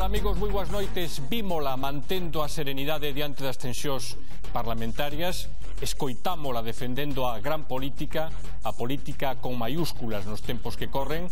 tal, amigos? Moi boas noites. Vímola mantendo a serenidade diante das tensións parlamentarias, escoitámola defendendo a gran política, a política con maiúsculas nos tempos que corren.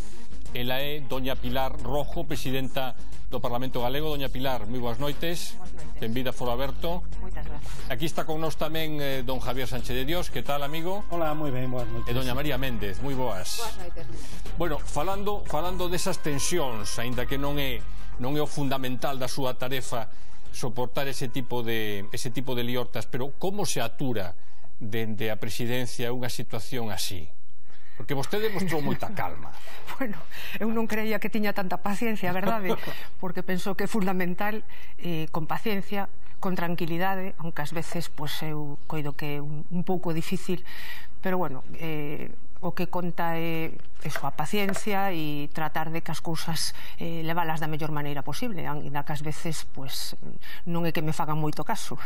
Ela é doña Pilar Rojo, presidenta do Parlamento Galego. Doña Pilar, moi boas noites. Benvida a Foro Aberto. Moitas gracias. Aquí está con nós tamén don Javier Sánchez de Dios. Que tal, amigo? Hola, moi ben, boas noites. E doña María Méndez, moi boas. Boas noites. Bueno, falando desas tensións, aínda que non é o fundamental da súa tarefa soportar ese tipo de liortas, pero como se atura dende a presidencia unha situación así? Porque vostede mostrou moita calma. Bueno, eu non creía que tiña tanta paciencia, verdade? Porque penso que é fundamental, con paciencia, con tranquilidade, aunque ás veces eu coido que é un pouco difícil, pero bueno, o que conta é a paciencia e tratar de que as cousas levalas da mellor maneira posible, ainda que ás veces non é que me fagan moito caso.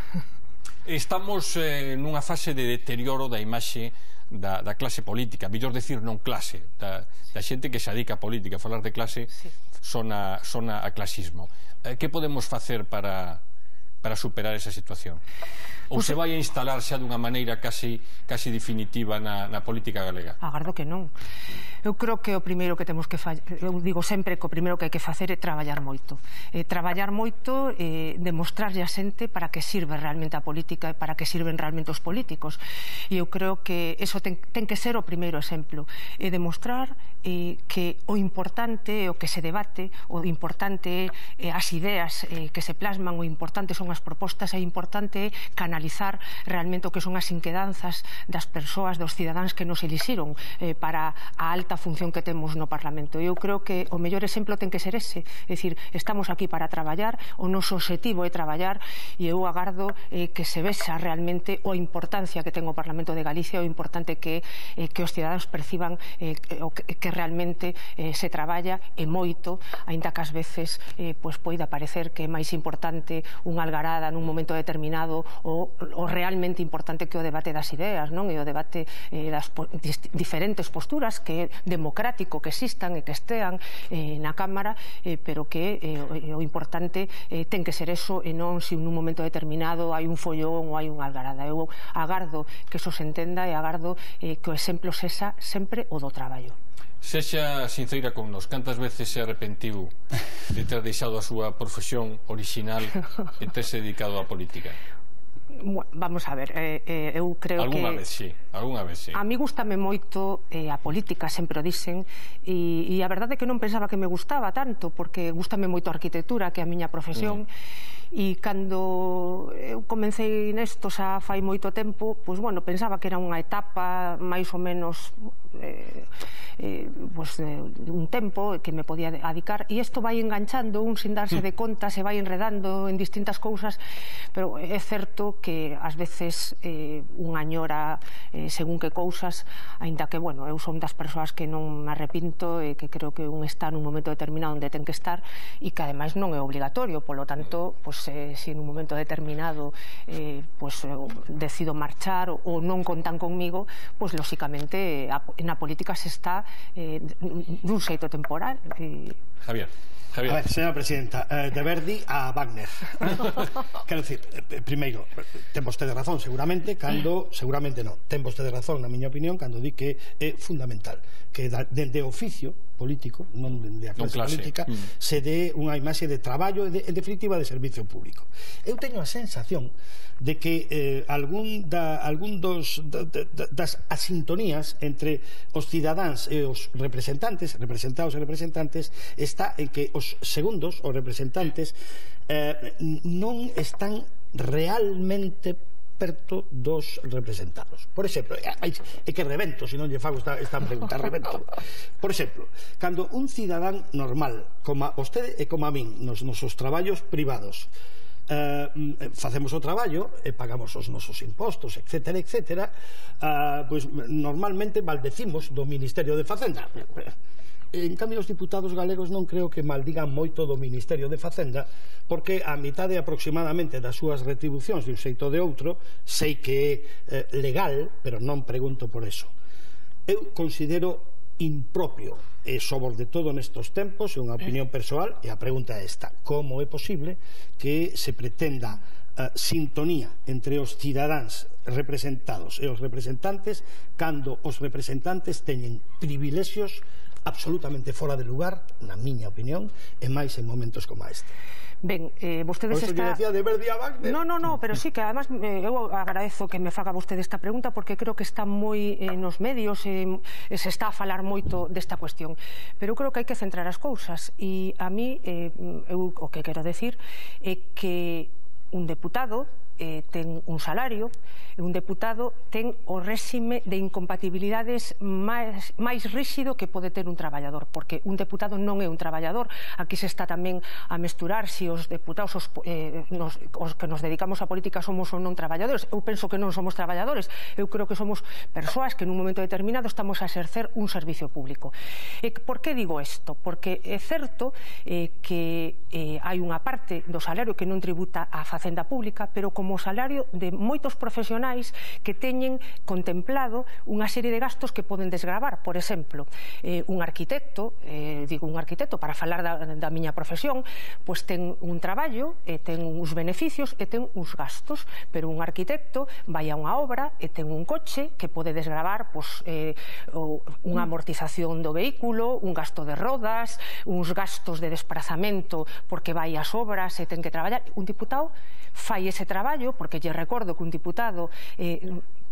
Estamos nunha fase de deterioro da imaxe da clase política, mellor decir non clase, da xente que se dedica a política. Falar de clase sona a clasismo. Que podemos facer para superar esa situación? Ou se vai a instalar xa dunha maneira casi definitiva na política galega? Agardo que non. Eu creo que o primeiro que temos que facer, eu digo sempre que o primeiro que hai que facer é traballar moito. Demostrarlle a xente para que sirve realmente a política e para que sirven realmente os políticos. E eu creo que eso ten que ser o primeiro exemplo. E demostrar que o importante é o que se debate, o importante é as ideas que se plasman, o importante son as propostas, e importante é canalizar realmente o que son as inquedanzas das persoas, dos cidadáns que nos elixiron para a alta función que temos no Parlamento. Eu creo que o mellor exemplo ten que ser ese, é dicir, estamos aquí para traballar, o noso objetivo é traballar, e eu agardo que se vexa realmente a importancia que ten o Parlamento de Galicia, o importante que os cidadáns perciban que realmente se traballa e moito, aínda que ás veces poida parecer que é máis importante unha algarada nun momento determinado o realmente importante que o debate das ideas, non? E o debate das diferentes posturas, que é democrático que existan e que estean na Cámara, pero que o importante ten que ser eso, e non se nun momento determinado hai un follón ou hai unha algarada. Eu agardo que eso se entenda e agardo que o exemplo sexa sempre o do traballo. Sexa sincera con nos, cantas veces se arrepentiu de ter deixado a súa profesión original e terse dedicado á política? Vamos a ver, eu creo que... Alguna vez sí. A mí gustame moito a política, sempre o dixen, e a verdade é que non pensaba que me gustaba tanto, porque gustame moito a arquitectura, que é a miña profesión, e cando eu comecei nesto xa fai moito tempo, pensaba que era unha etapa máis ou menos un tempo que me podía dedicar, e isto vai enganchando un sin darse de conta, se vai enredando en distintas cousas, pero é certo que ás veces unha añora según que cousas, aínda que, eu son das persoas que non me arrepinto e que creo que un está nun momento determinado onde ten que estar, e que ademais non é obligatorio, polo tanto, se en un momento determinado decido marchar ou non contan conmigo, lóxicamente na política se está dun xeito temporal. Javier. A ver, señora presidenta, de Verdi a Wagner. Quero dicir, primeiro, ten vostede razón seguramente, ten vostede razón na miña opinión cando di que é fundamental que dende o oficio político, non dende a clase política, se dé unha imaxe de traballo e en definitiva de servicio público. Eu teño a sensación de que algún das asintonías entre os cidadáns e os representados e representantes está en que os segundos, os representantes, non están realmente perto dos representados. Por exemplo, é que revento, se non lle fago esta pregunta, revento. Por exemplo, cando un cidadán normal, como vostede e como a min, nos nosos traballos privados, facemos o traballo e pagamos os nosos impostos, etcétera, etcétera, normalmente maldecimos do Ministerio de Facenda. En cambio, os diputados galegos non creo que maldigan moito do Ministerio de Facenda, porque a mitade aproximadamente das súas retribucións de un xeito ou de outro sei que é legal, pero non pregunto por eso. Eu considero impropio e sobre todo nestes tempos, é unha opinión persoal, e a pregunta é esta: como é posible que se pretenda sintonía entre os cidadáns representados e os representantes cando os representantes teñen privilexios absolutamente fora de lugar, na miña opinión, e máis en momentos como este? Ben, vostedes está... decía de Verdi a Wagner. No, pero sí que además eu agradezo que me faga vostede esta pregunta, porque creo que está moi nos medios se está a falar moito desta cuestión, pero eu creo que hai que centrar as cousas, e a mí eu o que quero decir é que un deputado ten un salario, e un deputado ten o réxime de incompatibilidades máis ríxido que pode ter un traballador, porque un deputado non é un traballador. Aquí se está tamén a mesturar se os deputados os que nos dedicamos á política somos ou non traballadores. Eu penso que non somos traballadores, eu creo que somos persoas que nun momento determinado estamos a exercer un servicio público. Por que digo isto? Porque é certo que hai unha parte do salario que non tributa á facenda pública, pero como salario de moitos profesionais que teñen contemplado unha serie de gastos que poden desgravar. Por exemplo, un arquitecto, digo un arquitecto para falar da miña profesión, pois ten un traballo, ten uns beneficios e ten uns gastos, pero un arquitecto vai a unha obra e ten un coche que pode desgravar pois, unha amortización do vehículo, un gasto de rodas, uns gastos de desplazamento porque vai ás obras e ten que traballar. Un diputado fai ese traballo porque lle recordo que un diputado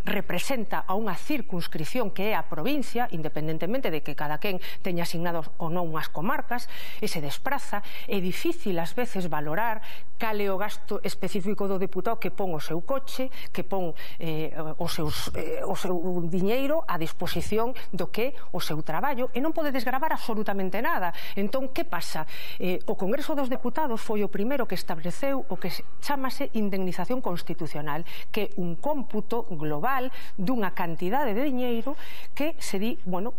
representa a unha circunscripción que é a provincia, independentemente de que cada quen teña asignados ou non unhas comarcas, e se despraza. É difícil ás veces valorar cal é o gasto específico do deputado que pon o seu coche, que pon o seu diñeiro a disposición do que o seu traballo, e non pode desgravar absolutamente nada. Entón, que pasa? O Congreso dos Deputados foi o primeiro que estableceu o que chamase indemnización constitucional, que é un cómputo global dunha cantidade de diñeiro que se di, bueno,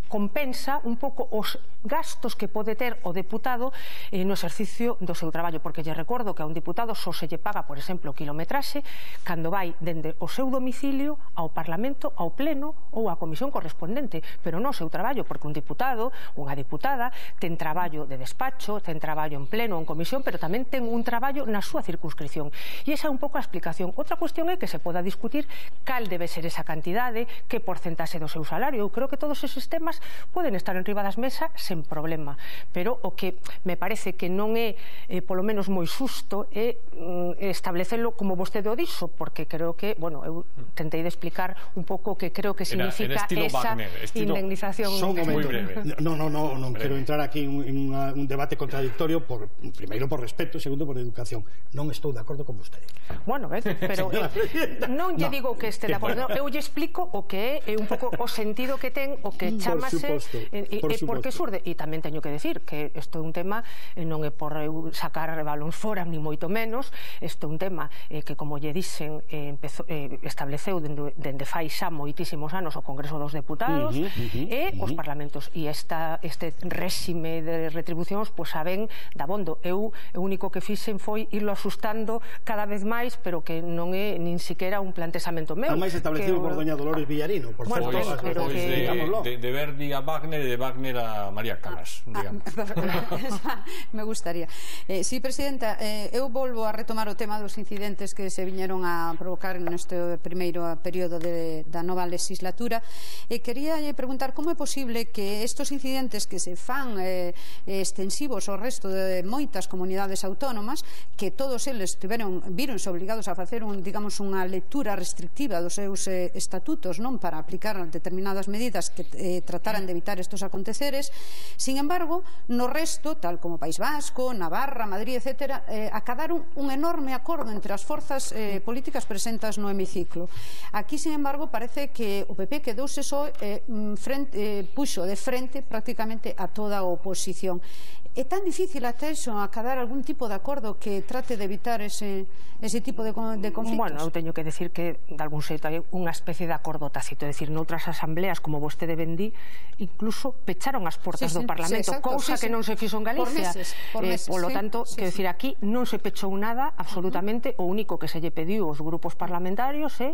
compensa un pouco os gastos que pode ter o deputado no exercicio do seu traballo, porque lle recordo que a un deputado só se lle paga, por exemplo, o quilometraxe cando vai dende o seu domicilio ao Parlamento, ao Pleno ou á comisión correspondente, pero non o seu traballo, porque un deputado, unha deputada, ten traballo de despacho, ten traballo en Pleno ou en comisión, pero tamén ten un traballo na súa circunscripción, e esa é un pouco a explicación. Outra cuestión é que se poda discutir cal debe ser esa cantidade, que porcentaxe do seu salario. Eu creo que todos esos temas poden estar en riba das mesas sen problema, pero o que me parece que non é polo menos moi xusto é establecelo como vostede o dixo, porque creo que, bueno, eu tentei de explicar un pouco o que creo que significa esa indemnización. Moi breve. Non quero entrar aquí en un debate contradictorio, primeiro por respeto, segundo por educación. Non estou de acordo con vostede. Bueno, pero non lle digo que este de acordo, eu lle explico o que é un pouco o sentido que ten o que chamase e por que surde. E tamén teño que decir que isto é un tema, non é por eu sacar balóns fora ni moito menos, isto é un tema que, como lle dixen, estableceu dende fai xa moitísimos anos o Congreso dos Deputados e os parlamentos, e este réxime de retribucións pois saben dabondo. Eu o único que fixen foi irlo asustando cada vez máis, pero que non é nin siquiera un planteamento meu. Ademais establecido por doña Dolores Villarino, por certo, de Verdi a Wagner e de Wagner a María Calas, digamos. Me gustaría. Sí, Presidenta, eu volvo a retomar o tema dos incidentes que se viñeron a provocar neste primeiro período da nova legislatura, e quería preguntar como é posible que estos incidentes que se fan extensivos ao resto de moitas comunidades autónomas, que todos eles vironse obligados a facer digamos unha lectura restrictiva dos seus estatutos, non, para aplicar determinadas medidas que trataran de evitar estos aconteceres. Sin embargo, no resto, tal como País Vasco, Navarra, Madrid, etc., acadaron un enorme acordo entre as forzas políticas presentes no hemiciclo. Aquí, sin embargo, parece que o PP quedouse só puxo de frente prácticamente a toda a oposición. É tan difícil até iso, acadar algún tipo de acordo que trate de evitar ese tipo de conflitos? Bueno, eu teño que decir que, de algún chegouse unha especie de acordo tácito, é dicir, noutras asambleas, como vostede ben di, incluso pecharon as portas do Parlamento, cousa que non se fixo en Galicia. Polo tanto, quero dicir, aquí non se pechou nada, absolutamente. O único que se lle pediu aos grupos parlamentarios é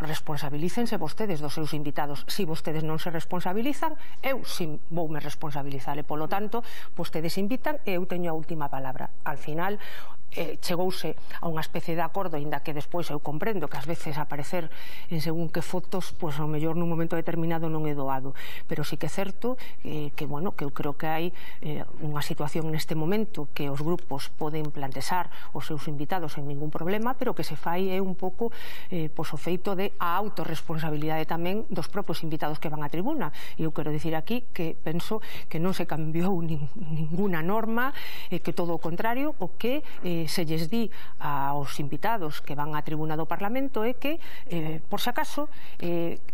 responsabilícense vostedes dos seus invitados. Se vostedes non se responsabilizan, eu si voume responsabilizar, e polo tanto vostedes invitan e eu teño a última palabra. Al final chegouse a unha especie de acordo, ainda que despois eu comprendo que ás veces aparecer en según que fotos, pois ao mellor nun momento determinado non é doado, pero sí que é certo que, bueno, que eu creo que hai unha situación neste momento que os grupos poden plantexar os seus invitados sen ningún problema, pero que se fai é un pouco pois o feito de a autorresponsabilidade tamén dos propios invitados que van á tribuna. E eu quero dicir aquí que penso que non se cambiou ninguna norma, que todo o contrario, o que se lles di aos invitados que van á tribuna do Parlamento é que, por si acaso,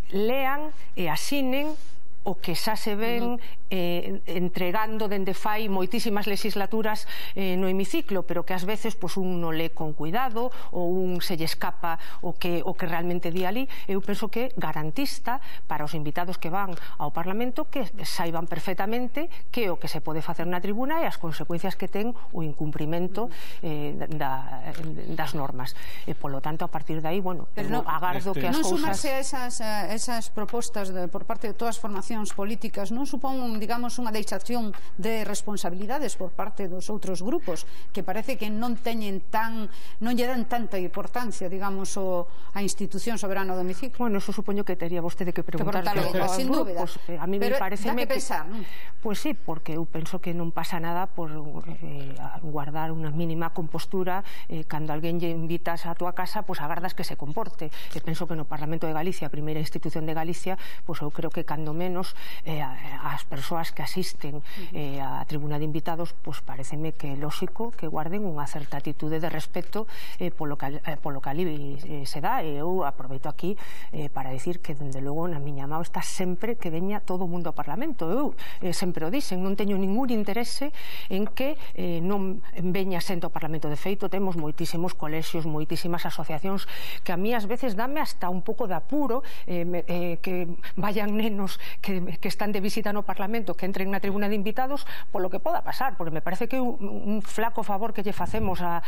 lean e asinen o que xa se ven entregando dende fai moitísimas legislaturas no hemiciclo, pero que ás veces un non lee con cuidado ou un se lle escapa o que realmente di ali. Eu penso que é garantista para os invitados que van ao Parlamento que saiban perfectamente que o que se pode facer na tribuna e as consecuencias que ten o incumprimento das normas. E polo tanto, a partir de aí, bueno, agardo que as cousas... Non sumarse a esas propostas por parte de todas as formacións políticas non supón, digamos, unha deixación de responsabilidades por parte dos outros grupos que parece que non lle dan tanta importancia, digamos, a institución soberana do hemiciclo. Bueno, eso supoño que tería vostede que preguntar aos grupos. A mí me parece que pensar, non? Pois sí, porque eu penso que non pasa nada por guardar unha mínima compostura cando alguén lle invitas a túa casa, pois agardas que se comporte. E penso que no Parlamento de Galicia, a primeira institución de Galicia, pois eu creo que cando menos as persoas que asisten á tribuna de invitados, pois pareceme que é lóxico que guarden unha certa atitude de respeto polo que ali se dá. E eu aproveito aquí para dicir que, dende logo, na miña mão está sempre que veña todo o mundo ao Parlamento. Eu sempre o dixen, non teño ningún interese en que non veña xente ao Parlamento. De feito, temos moitísimos colexios, moitísimas asociacións que a mí ás veces dame hasta un pouco de apuro que vayan nenos que están de visita no Parlamento, que entren na tribuna de invitados, polo que poda pasar, porque me parece que é un flaco favor que lle facemos a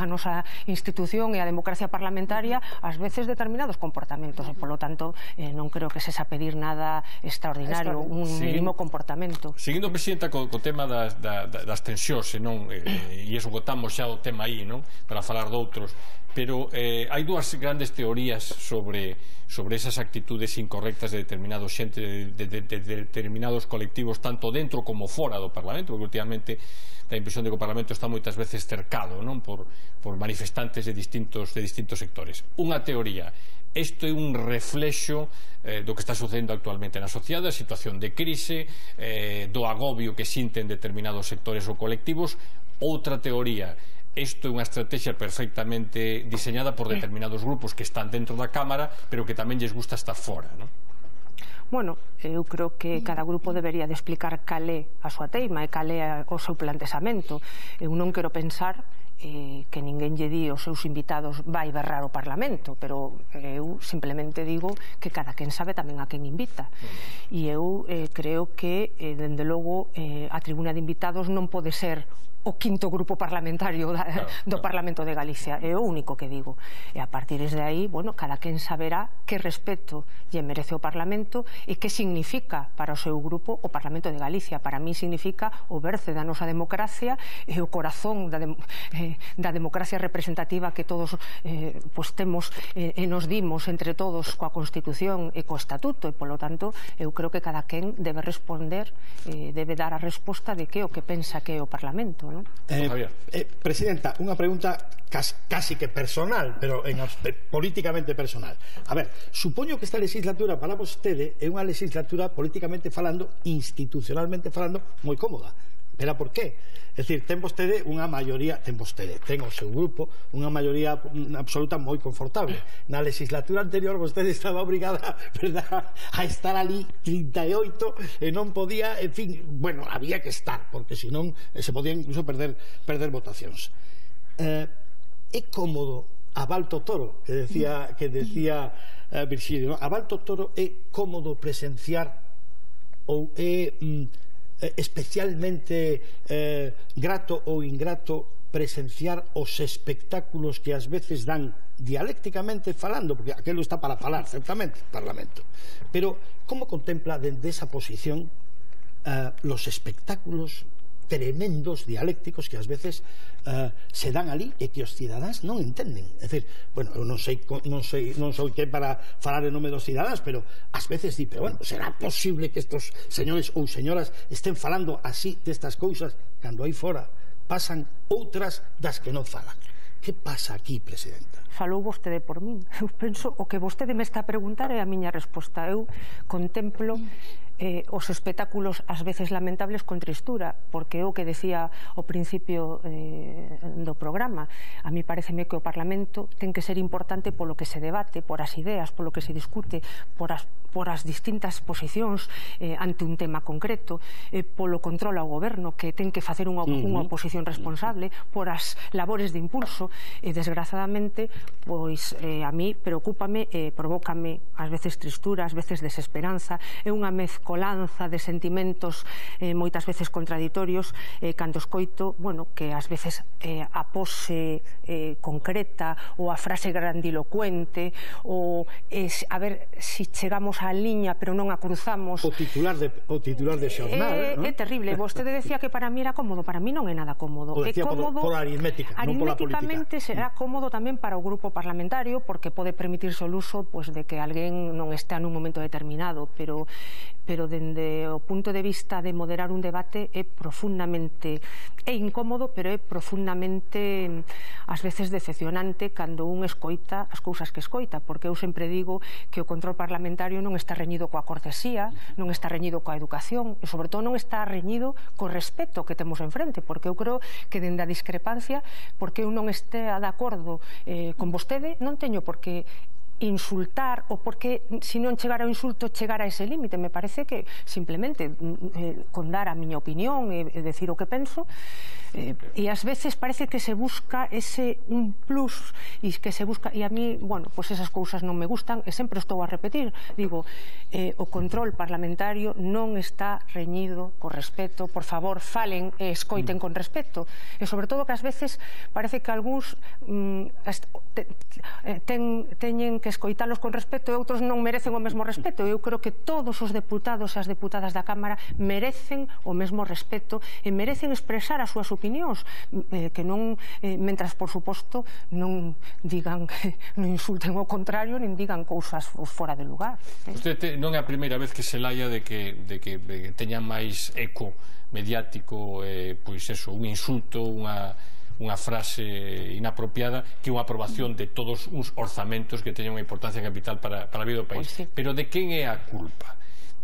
nosa institución e a democracia parlamentaria ás veces determinados comportamentos, e polo tanto non creo que sexa pedir nada extraordinario, un mínimo comportamento. Seguindo, Presidenta, co tema das tensións, e esgotamos xa o tema aí, non? Para falar doutros, pero hai dúas grandes teorías sobre esas actitudes incorrectas de determinados xente, de determinados colectivos, tanto dentro como fora do Parlamento, porque últimamente dá a impresión de que o Parlamento está moitas veces cercado, non? Por manifestantes de distintos sectores. Unha teoría: isto é un reflexo do que está sucedendo actualmente na sociedade, a situación de crise, do agobio que sinten determinados sectores ou colectivos. Outra teoría: isto é unha estrategia perfectamente diseñada por determinados grupos que están dentro da Cámara, pero que tamén lles gusta estar fora, non? Bueno, eu creo que cada grupo debería de explicar cal é a súa teima e cal é o seu plantexamento. Eu non quero pensar que ninguén lle di aos seus invitados vai berrar o Parlamento, pero eu simplemente digo que cada quen sabe tamén a quen invita. E eu creo que, dende logo, a tribuna de invitados non pode ser o quinto grupo parlamentario do Parlamento de Galicia, é o único que digo. E a partir de aí, bueno, cada quen saberá que respeto lle merece o Parlamento e que significa para o seu grupo o Parlamento de Galicia. Para mí significa o berce da nosa democracia e o corazón da democracia representativa que todos temos e nos dimos entre todos coa Constitución e co Estatuto, e polo tanto eu creo que cada quen debe responder, debe dar a resposta de que o que pensa que é o Parlamento, non? Presidenta, unha pregunta casi que personal, pero políticamente personal. A ver, supoño que esta legislatura para vostede é unha legislatura políticamente falando, institucionalmente falando, moi cómoda. Pero por qué? É dicir, ten vostede unha maioría, ten o seu grupo unha maioría absoluta moi confortable. Na legislatura anterior vostede estaba obrigada, verdad, a estar ali 38 e non podía, en fin, bueno, había que estar, porque senón se podía incluso perder votacións. É cómodo a Balto Toro, que decía Virxilio, a Balto Toro é cómodo presenciar ou é especialmente grato ou ingrato presenciar os espectáculos que ás veces dan dialécticamente falando, porque aquilo está para falar, certamente, o Parlamento, pero como contempla dende esa posición los espectáculos tremendos dialécticos que ás veces se dan ali e que os cidadáns non entenden? É dicir, bueno, eu non sou que para falar en nome dos cidadáns, pero ás veces di, pero bueno, será posible que estos señores ou señoras estén falando así destas cousas cando aí fora pasan outras das que non falan? Que pasa aquí, Presidenta? Falou vostede por min. Eu penso, o que vostede me está a preguntar é a miña resposta. Eu contemplo os espectáculos ás veces lamentables con tristura, porque é o que decía ao principio do programa. A mí pareceme que o Parlamento ten que ser importante polo que se debate, por as ideas, polo que se discute, por as distintas posicións ante un tema concreto, polo control ao goberno, que ten que facer unha oposición responsable, por as labores de impulso, e desgraciadamente pois a mí preocúpame, provócame ás veces tristura, ás veces desesperanza, é unha mezcolanza de sentimentos moitas veces contraditorios cando escoito, bueno, que ás veces a pose concreta ou a frase grandilocuente ou a ver se chegamos á liña pero non a cruzamos. O titular de xornal, é terrible. Vostede decía que para mí era cómodo, para mí non é nada cómodo. O decía por aritmética, non pola política. Aritméticamente será cómodo tamén para o grupo parlamentario, porque pode permitirse o luso de que alguén non estea nun momento determinado, pero dende o punto de vista de moderar un debate é profundamente incómodo, pero é profundamente ás veces decepcionante cando un escoita as cousas que escoita, porque eu sempre digo que o control parlamentario non está reñido coa cortesía, non está reñido coa educación e sobre todo non está reñido co respeto que temos enfrente, porque eu creo que dende a discrepancia, porque eu non estea de acordo con vostede, non teño por que insultar, ou porque se non chegar ao insulto chegar a ese límite. Me parece que simplemente con dar a miña opinión e decir o que penso, e ás veces parece que se busca ese un plus e que se busca, e a mí, bueno, pois esas cousas non me gustan e sempre estou a repetir, digo, o control parlamentario non está reñido co respeto. Por favor, falen e escoiten con respeto, e sobre todo que ás veces parece que algúns teñen que escoitalos con respeto e outros non merecen o mesmo respeto. Eu creo que todos os deputados e as deputadas da Cámara merecen o mesmo respeto e merecen expresar as súas opinións, que non, mentras, por suposto, non digan, non insulten o contrario, nin digan cousas fora de lugar. Usted non é a primeira vez que se laia de que teña máis eco mediático, pois eso, un insulto, unha frase inapropiada que unha aprobación de todos uns orzamentos que teñen unha importancia capital para a vida do país. Pues sí. Pero de quen é a culpa?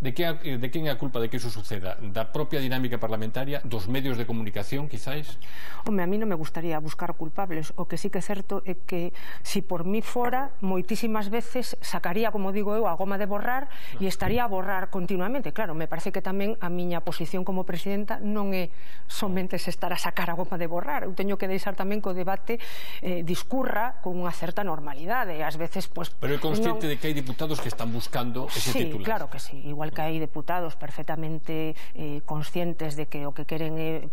De quen é a culpa de que iso suceda? Da propia dinámica parlamentaria? Dos medios de comunicación, quizáis? Home, a mí non me gustaría buscar culpables. O que sí que é certo é que se por mí fora, moitísimas veces sacaría, como digo eu, a goma de borrar e estaría a borrar continuamente. Claro, me parece que tamén a miña posición como presidenta non é somente se estar a sacar a goma de borrar. Eu teño que deixar tamén que o debate discurra con unha certa normalidade. Ás veces, pues, pero é consciente de que hai diputados que están buscando ese titular? Sí, claro que sí. Igual que hai deputados perfectamente conscientes de que o que queren é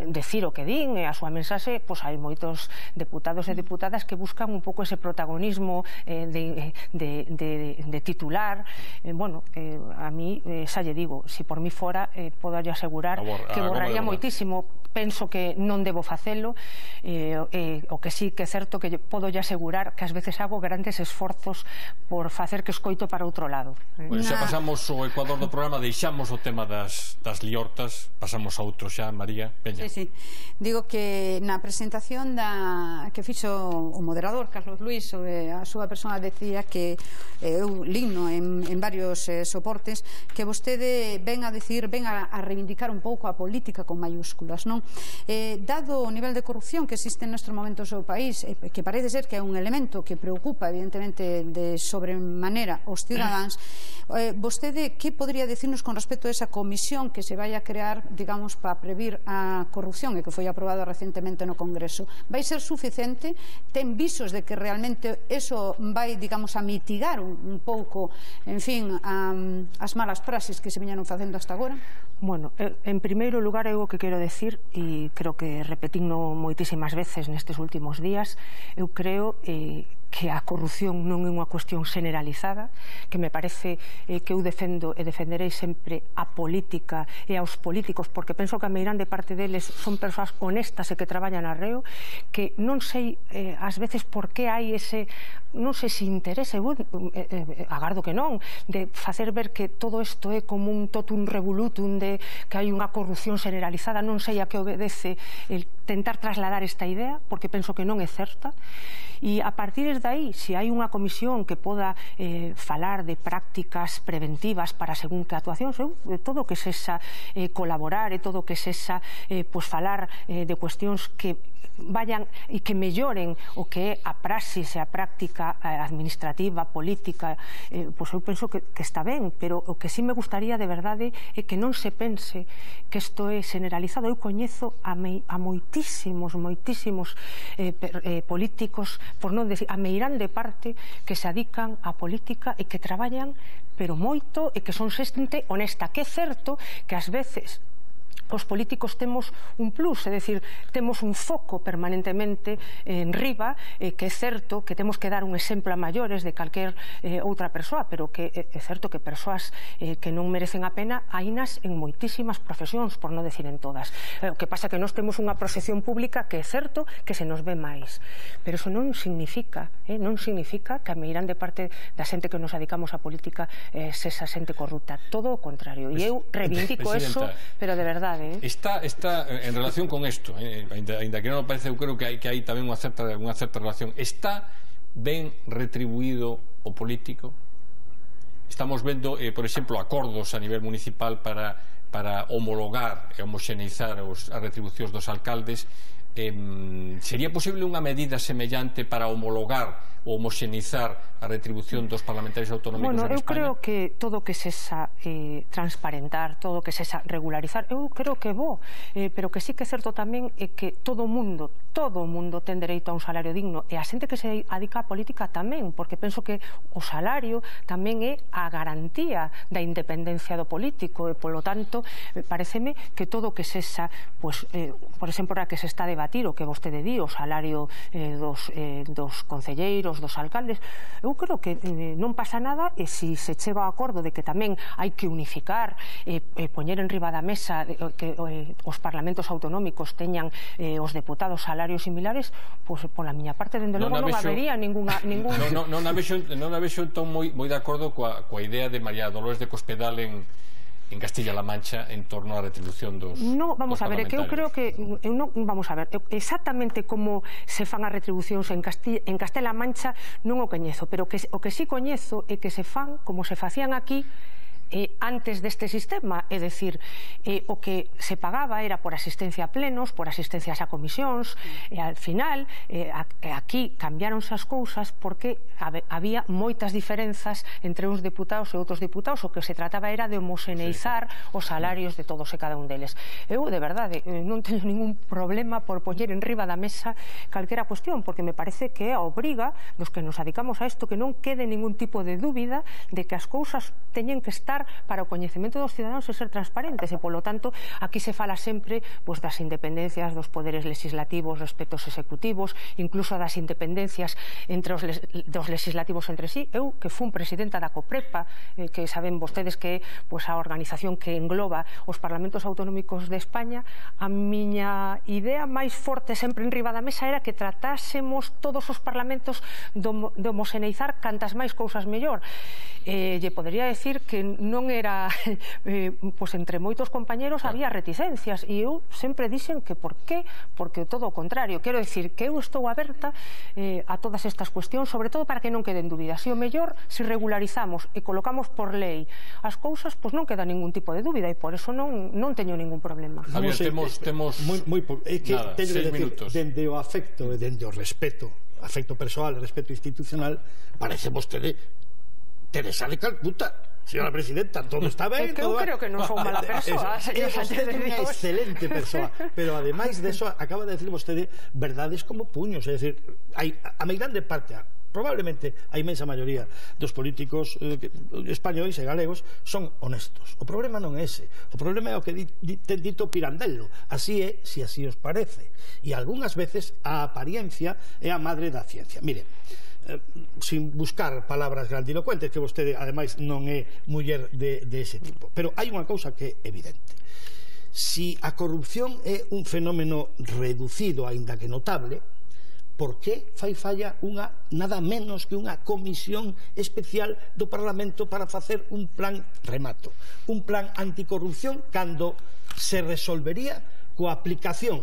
decir o que din e a súa mensaxe, pois hai moitos deputados e deputadas que buscan un pouco ese protagonismo de titular. Bueno, a mí xa lle digo, se por mí fora, podo lle asegurar que borraría moitísimo. Penso que non debo facelo, o que sí que é certo que podo lle asegurar que ás veces hago grandes esforzos por facer que escoito para outro lado. Pois xa pasamos o ecuador do programa, deixamos o tema das liortas, pasamos a outro xa, María Peña. Sí. Digo que na presentación que fixo o moderador Carlos Luis sobre a súa persona, decía que eu ligno en varios soportes que vostede ven a reivindicar un pouco a política con mayúsculas, non? Dado o nivel de corrupción que existe en nuestro momento no seu país, que parece ser que é un elemento que preocupa evidentemente de sobremanera os cidadáns, vostede vostede que podría decirnos con respecto a esa comisión que se vai a crear, digamos, para previr a corrupción e que foi aprobada recentemente no Congreso? Vai ser suficiente? Ten visos de que realmente eso vai, digamos, a mitigar un pouco, en fin, as malas praxes que se viñeron facendo hasta agora? Bueno, en primeiro lugar, eu o que quero decir, e creo que repetino moitísimas veces nestes últimos días, eu creo que a corrupción non é unha cuestión generalizada, que me parece que eu defendo e defenderei sempre a política e aos políticos, porque penso que a meirande parte deles son persoas honestas e que traballan arreo, que non sei ás veces por que hai ese, non sei se interese, agardo que non, de facer ver que todo isto é como un totum revolutum, de que hai unha corrupción generalizada. Non sei a que obedece el tentar trasladar esta idea, porque penso que non é certa, e a partir de aí, se hai unha comisión que poda falar de prácticas preventivas para según que actuacións, todo o que sexa colaborar e todo o que sexa falar de cuestións que vayan e que melloren o que é a praxis e a práctica administrativa, política, pois eu penso que está ben, pero o que sí me gustaría de verdade é que non se pense que isto é generalizado. Eu coñezo a moitísimos políticos, por non decir, a meirande parte, que se adican á política e que traballan pero moito e que son xente honesta, que é certo que ás veces os políticos temos un plus, é dicir, temos un foco permanentemente en riba, que é certo que temos que dar un exemplo a maiores de calquer outra persoa, pero que é certo que persoas que non merecen a pena hainas en moitísimas profesións, por non decir en todas. O que pasa que nós temos unha proxección pública que é certo que se nos ve máis, pero eso non significa que a meirande parte da xente que nos dedicamos á política sexa xente corrupta, todo o contrario, e eu reivindico eso, pero de verdade. Está en relación con isto, ainda que non parece, eu creo que hai tamén unha certa relación. Está ben retribuído o político? Estamos vendo, por exemplo, acordos a nivel municipal para homologar e homoxeneizar as retribucións dos alcaldes. Sería posible unha medida semellante para homologar ou homoxeneizar a retribución dos parlamentarios autonómicos en España? Eu creo que todo o que sexa transparentar, todo o que sexa regularizar, eu creo que é bo, pero que sí que é certo tamén é que todo o mundo ten dereito a un salario digno, e a xente que se adica á política tamén, porque penso que o salario tamén é a garantía da independencia do político, e polo tanto pareceme que todo o que sexa, por exemplo, a que se está a debatir o que vostede di, o salario dos concelleiros, dos alcaldes, eu creo que non pasa nada, e se se chega ao acordo de que tamén hai que unificar e poñer en riba da mesa que os parlamentos autonómicos teñan os deputados salarios similares, pois pola miña parte, dende logo, non habería ningún... Non a vexo entón moi de acordo coa idea de María Dolores de Cospedal en Castilla-La Mancha en torno á retribución dos parlamentarios. No, vamos a ver, que eu creo que vamos a ver, exactamente como se fan as retribucións en Castilla-La Mancha non o coñezo, pero o que sí coñezo é que se fan como se facían aquí antes deste sistema, é dicir, o que se pagaba era por asistencia a plenos, por asistencias a comisións, e al final aquí cambiáronse as cousas porque había moitas diferenzas entre uns deputados e outros deputados. O que se trataba era de homoxeneizar os salarios de todos e cada un deles. Eu, de verdade, non teño ningún problema por poñer en riba da mesa calquera cuestión, porque me parece que é a obriga dos que nos dedicamos a isto que non quede ningún tipo de dúbida de que as cousas teñen que estar para o coñecemento dos ciudadanos e ser transparentes, e polo tanto aquí se fala sempre das independencias dos poderes legislativos respecto aos executivos, incluso das independencias entre dos legislativos entre sí. Eu, que fun presidenta da COPREPA, que saben vostedes que é a organización que engloba os parlamentos autonómicos de España, a miña idea máis forte sempre en riba da mesa era que tratásemos todos os parlamentos de homoxeneizar cantas máis cousas mellor. Lle podería decir que non era entre moitos compañeros había reticencias, e eu sempre dixen que por qué, porque todo o contrario. Quero dicir que eu estou aberta a todas estas cuestións, sobre todo para que non queden dúbidas. E o mellor, se regularizamos e colocamos por lei as cousas, pois non queda ningún tipo de dúbida, e por eso non teño ningún problema. Javier, temos é que teño que decir, dende o afecto e dende o respeto, afecto persoal e respeto institucional, parece vostede Teresa de Calcuta. Señora Presidenta, todo está ben. Eu creo que non son mala persoa, señor Sánchez de Dios. É unha excelente persoa, pero ademais de eso, acaba de decir vostede verdades como puños, é dicir, a máis grande parte, probablemente a inmensa maioría dos políticos españois e galegos son honestos. O problema non é ese, o problema é o que ten dito Pirandello, así é, se así os parece, e algunhas veces a apariencia é a madre da ciencia. Mire, sin buscar palabras grandilocuentes, que vostede ademais non é muller de ese tipo, pero hai unha cousa que é evidente: si a corrupción é un fenómeno reducido, aínda que notable, por que fai falla nada menos que unha comisión especial do Parlamento para facer un plan, remato, un plan anticorrupción, cando se resolvería coa aplicación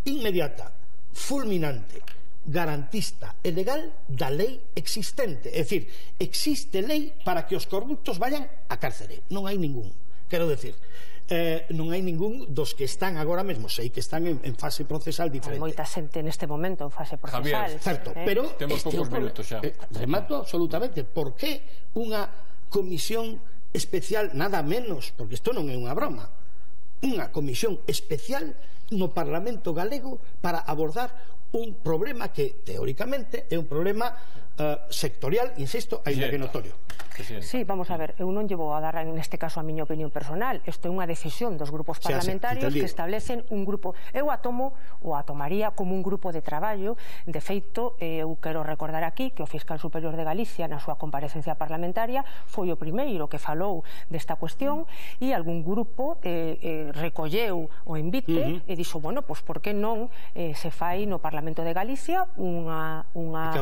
inmediata, fulminante, garantista e legal da lei existente? É dicir, existe lei para que os corruptos vayan a cárcere, non hai ningún, quero decir, non hai ningún dos que están agora mesmo, sei que están en fase procesal diferente. Hai moita xente neste momento en fase procesal. Javier, certo, pero temos poucos minutos xa. Remato absolutamente. Por que unha comisión especial, nada menos, porque isto non é unha broma, unha comisión especial no Parlamento galego para abordar un problema que teóricamente é un problema sectorial, insisto, aínda que notorio? Sí, vamos a ver, eu non llevo a dar neste caso a miña opinión personal, isto é unha decisión dos grupos parlamentarios que establecen un grupo, eu a tomaría como un grupo de traballo. De feito, eu quero recordar aquí que o Fiscal Superior de Galicia na súa comparecencia parlamentaria foi o primeiro que falou desta cuestión, e algún grupo recolleu o envite e dixo, bueno, pois por que non se fai no Parlamento de Galicia unha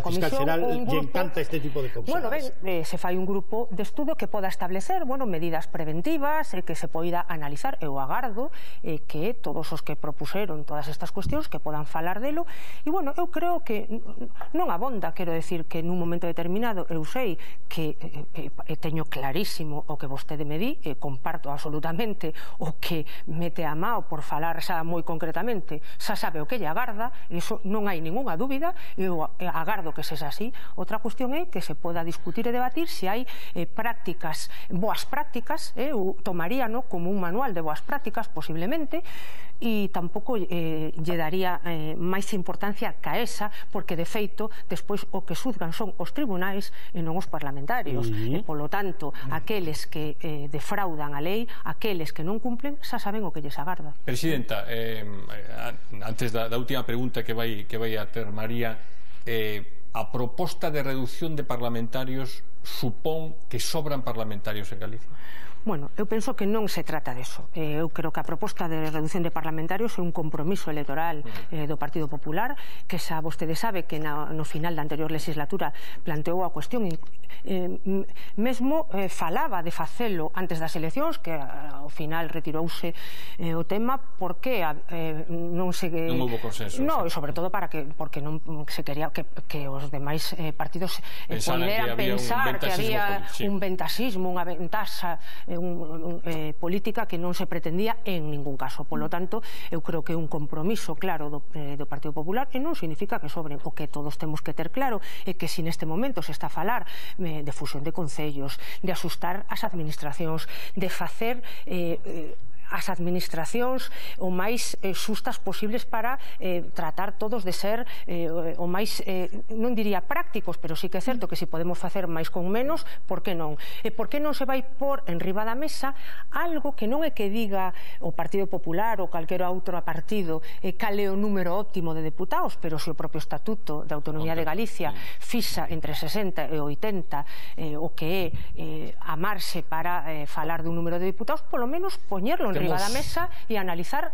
comisión, un grupo, encanta este tipo de cousas. Bueno, ben, se fai un grupo de estudo que poda establecer, bueno, medidas preventivas, que se poida analizar. Eu agardo que todos os que propuseron todas estas cuestións que podan falar delo, e bueno, eu creo que non abonda, quero decir que nun momento determinado eu sei que teño clarísimo o que vostede me di, comparto absolutamente o que mete a mao por falar xa moi concretamente, xa sabe o que lle agarda, iso non hai ningunha dúbida, eu agardo que sexa así. Outra cuestión é que se poda discutir e debatir se hai prácticas, boas prácticas, eu tomaríano como un manual de boas prácticas posiblemente, e tampouco lle daría máis importancia que a esa, porque de feito despois o que xuzgan son os tribunais e non os parlamentarios, e polo tanto aqueles que defraudan a lei, aqueles que non cumplen, xa saben o que lles agarda. Presidenta, antes da última pregunta que vai a ter María, a proposta de reducción de parlamentarios supón que sobran parlamentarios en Galicia? Bueno, eu penso que non se trata deso. Eu creo que a proposta de reducción de parlamentarios é un compromiso electoral do Partido Popular, que xa vostede sabe que no final da anterior legislatura planteou a cuestión, mesmo falaba de facelo antes das eleccións, que ao final retirouse o tema porque non se... Non houve consenso. Non, sobre todo porque non se quería que os demais partidos poderan pensar que había un ventasismo, unha ventaxa política que non se pretendía en ningún caso. Polo tanto, eu creo que é un compromiso claro do Partido Popular, e non significa que sobren. O que todos temos que ter claro é que se neste momento se está a falar de fusión de concellos, de asustar as administracións, de facer as administracións o máis xustas posibles para tratar todos de ser o máis, non diría prácticos, pero sí que é certo que se podemos facer máis con menos, por que non? E por que non se vai por en riba da mesa algo que non é que diga o Partido Popular ou calquera outro partido cal é o número óptimo de deputados, pero se o propio Estatuto de Autonomía de Galicia fixa entre 60 e 80 o que é a marxe para falar dun número de deputados, polo menos poñerlo riba da mesa e analizar...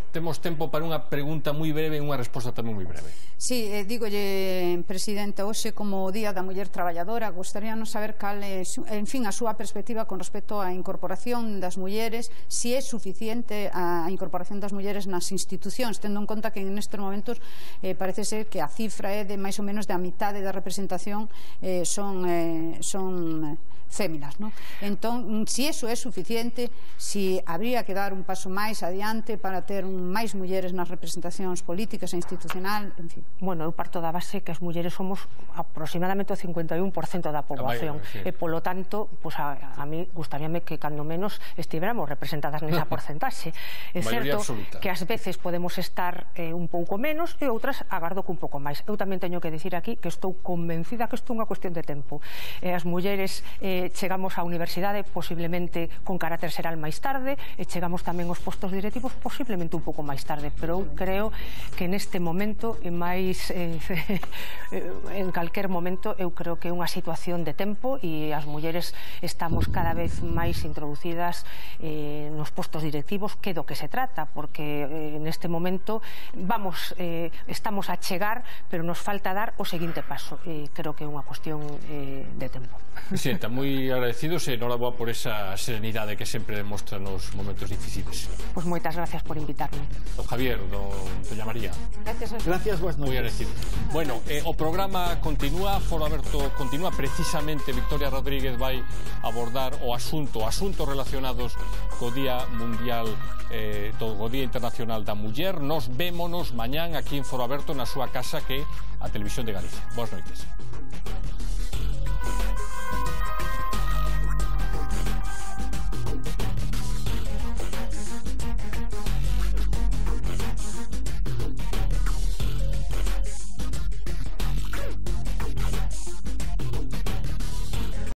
Temos tempo para unha pregunta moi breve e unha resposta tamén moi breve. Sí, dígolle, Presidenta, hoxe como o Día da Muller Traballadora, gostaríanos saber cal é, en fin, a súa perspectiva con respecto á incorporación das mulleres, se é suficiente a incorporación das mulleres nas institucións, tendo en conta que en estes momentos parece ser que a cifra é de máis ou menos da mitade da representación son féminas, ¿no? Entón, se iso é suficiente, se habría habría que dar un paso máis adiante para ter máis mulleres nas representacións políticas e institucional, en fin. Bueno, eu parto da base que as mulleres somos aproximadamente o 51% da poboación e polo tanto, pues a mí gustaríame que cando menos estivéramos representadas nesa porcentaxe. É certo que ás veces podemos estar un pouco menos e outras agardo que un pouco máis. Eu tamén teño que dicir aquí que estou convencida que isto é unha cuestión de tempo. As mulleres chegamos á universidade posiblemente con carácter xeral máis tarde e chegamos tamén aos postos directivos posiblemente un pouco máis tarde, pero eu creo que neste momento e máis en calquer momento eu creo que é unha situación de tempo e as mulleres estamos cada vez máis introducidas nos postos directivos, que do que se trata, porque neste momento estamos a chegar, pero nos falta dar o seguinte paso e creo que é unha cuestión de tempo. Presidenta, moi agradecidos e enhoraboa por esa serenidade que sempre demostra nos momentos difíciles. Pois moitas gracias por invitarme. Don Javier, doña María. Gracias, boas noites. Moi agradecidos. Bueno, o programa continúa, Foro Aberto continúa, precisamente Victoria Rodríguez vai abordar asuntos relacionados co Día Mundial o Día Internacional da Muller. Nos vémonos mañán aquí en Foro Aberto na súa casa, que é a Televisión de Galicia. Boas noites.